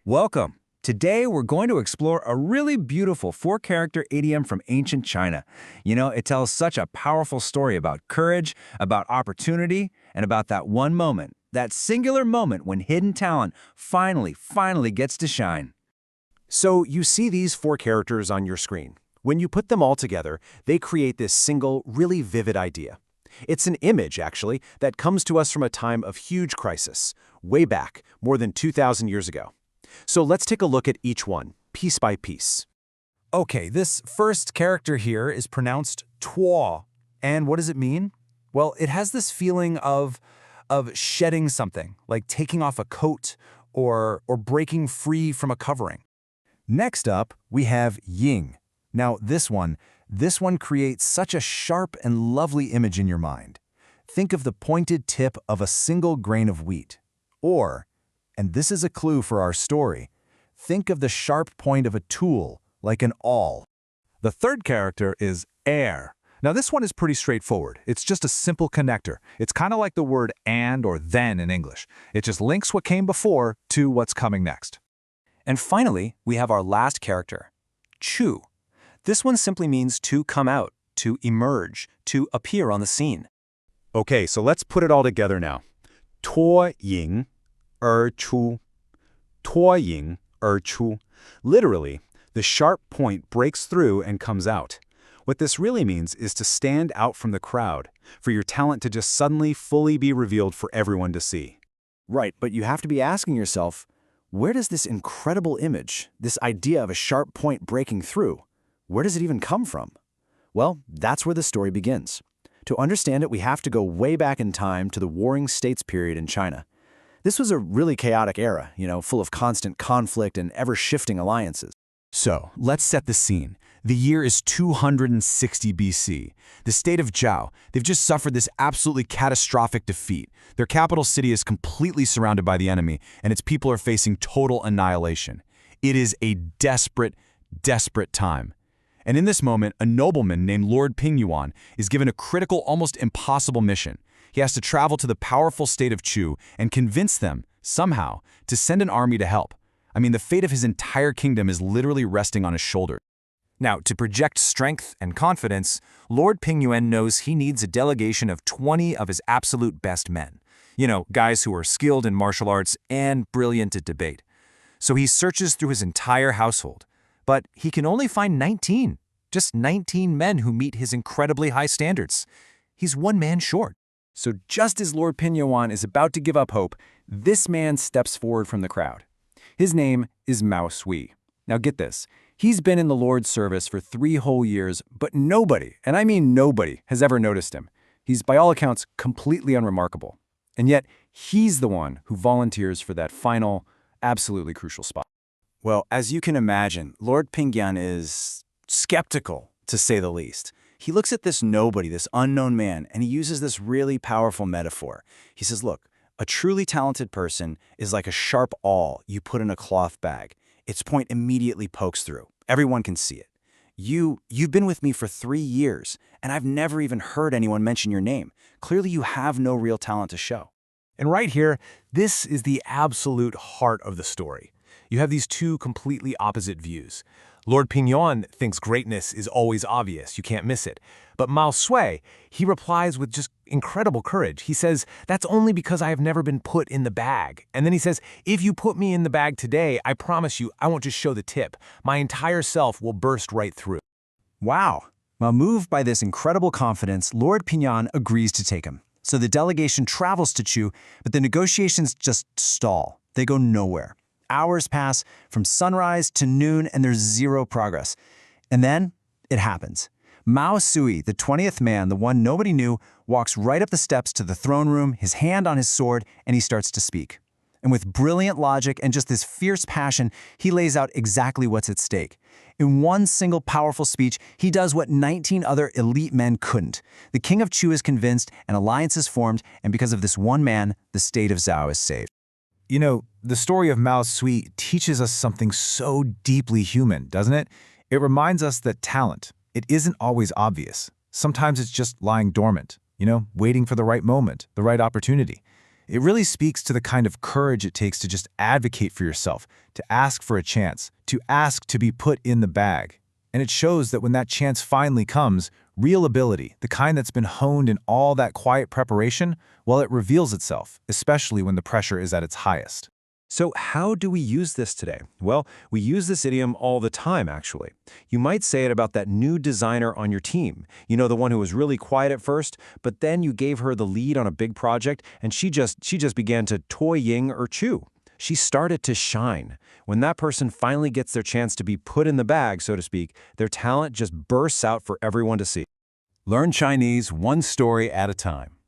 Welcome. Today, we're going to explore a really beautiful four-character idiom from ancient China. It tells such a powerful story about courage, about opportunity, and about that one moment, that singular moment when hidden talent finally gets to shine. So you see these four characters on your screen. When you put them all together, they create this single, really vivid idea. It's an image, actually, that comes to us from a time of huge crisis, way back, more than 2,000 years ago. So let's take a look at each one, piece by piece. Okay, this first character here is pronounced tuo. And what does it mean? Well, it has this feeling of shedding something, like taking off a coat or breaking free from a covering. Next up, we have yǐng. Now, this one creates such a sharp and lovely image in your mind. Think of the pointed tip of a single grain of wheat. Or, and this is a clue for our story, think of the sharp point of a tool, like an awl. The third character is er. Now this one is pretty straightforward. It's just a simple connector. It's kind of like the word and or then in English. It just links what came before to what's coming next. And finally, we have our last character, chu. This one simply means to come out, to emerge, to appear on the scene. Okay, so let's put it all together now. Tuoying, Erchu. Tuoying, Erchu. Literally, the sharp point breaks through and comes out. What this really means is to stand out from the crowd, for your talent to just suddenly fully be revealed for everyone to see. Right, but you have to be asking yourself, where does this incredible image, this idea of a sharp point breaking through, where does it even come from? Well, that's where the story begins. To understand it, we have to go way back in time to the Warring States period in China. This was a really chaotic era, full of constant conflict and ever-shifting alliances. So, let's set the scene. The year is 260 BC. The state of Zhao, they've just suffered this absolutely catastrophic defeat. Their capital city is completely surrounded by the enemy, and its people are facing total annihilation. It is a desperate time. And in this moment, a nobleman named Lord Pingyuan is given a critical, almost impossible mission. He has to travel to the powerful state of Chu and convince them, somehow, to send an army to help. I mean, the fate of his entire kingdom is literally resting on his shoulders. Now, to project strength and confidence, Lord Pingyuan knows he needs a delegation of 20 of his absolute best men. Guys who are skilled in martial arts and brilliant at debate. So he searches through his entire household. But he can only find 19. Just 19 men who meet his incredibly high standards. He's one man short. So just as Lord Pingyuan is about to give up hope, this man steps forward from the crowd. His name is Mao Sui. Now get this, he's been in the Lord's service for 3 whole years, but nobody, and I mean nobody, has ever noticed him. He's by all accounts completely unremarkable. And yet, he's the one who volunteers for that final, absolutely crucial spot. Well, as you can imagine, Lord Pingyuan is skeptical, to say the least. He looks at this nobody, this unknown man, and he uses this really powerful metaphor. He says, look, a truly talented person is like a sharp awl you put in a cloth bag. Its point immediately pokes through. Everyone can see it. You've been with me for 3 years, and I've never even heard anyone mention your name. Clearly, you have no real talent to show. And right here, this is the absolute heart of the story. You have these two completely opposite views. Lord Pingyuan thinks greatness is always obvious, you can't miss it. But Mao Sui, he replies with just incredible courage. He says, that's only because I have never been put in the bag. And then he says, if you put me in the bag today, I promise you, I won't just show the tip. My entire self will burst right through. Wow. Well, moved by this incredible confidence, Lord Pingyuan agrees to take him. So the delegation travels to Chu, but the negotiations just stall. They go nowhere. Hours pass from sunrise to noon, and there's zero progress. And then it happens. Mao Sui, the 20th man, the one nobody knew, walks right up the steps to the throne room, his hand on his sword, and he starts to speak. And with brilliant logic and just this fierce passion, he lays out exactly what's at stake. In one single powerful speech, he does what 19 other elite men couldn't. The king of Chu is convinced, an alliance is formed, and because of this one man, the state of Zhao is saved. The story of Mao Sui teaches us something so deeply human, doesn't it? It reminds us that talent, it isn't always obvious. Sometimes it's just lying dormant, waiting for the right moment, the right opportunity. It really speaks to the kind of courage it takes to just advocate for yourself, to ask for a chance, to ask to be put in the bag. And it shows that when that chance finally comes, real ability, the kind that's been honed in all that quiet preparation, well, it reveals itself, especially when the pressure is at its highest. So how do we use this today? Well, we use this idiom all the time, actually. You might say it about that new designer on your team. You know, the one who was really quiet at first, but then you gave her the lead on a big project, and she just began to Tuoying Erchu. She started to shine. When that person finally gets their chance to be put in the bag, so to speak, their talent just bursts out for everyone to see. Learn Chinese one story at a time.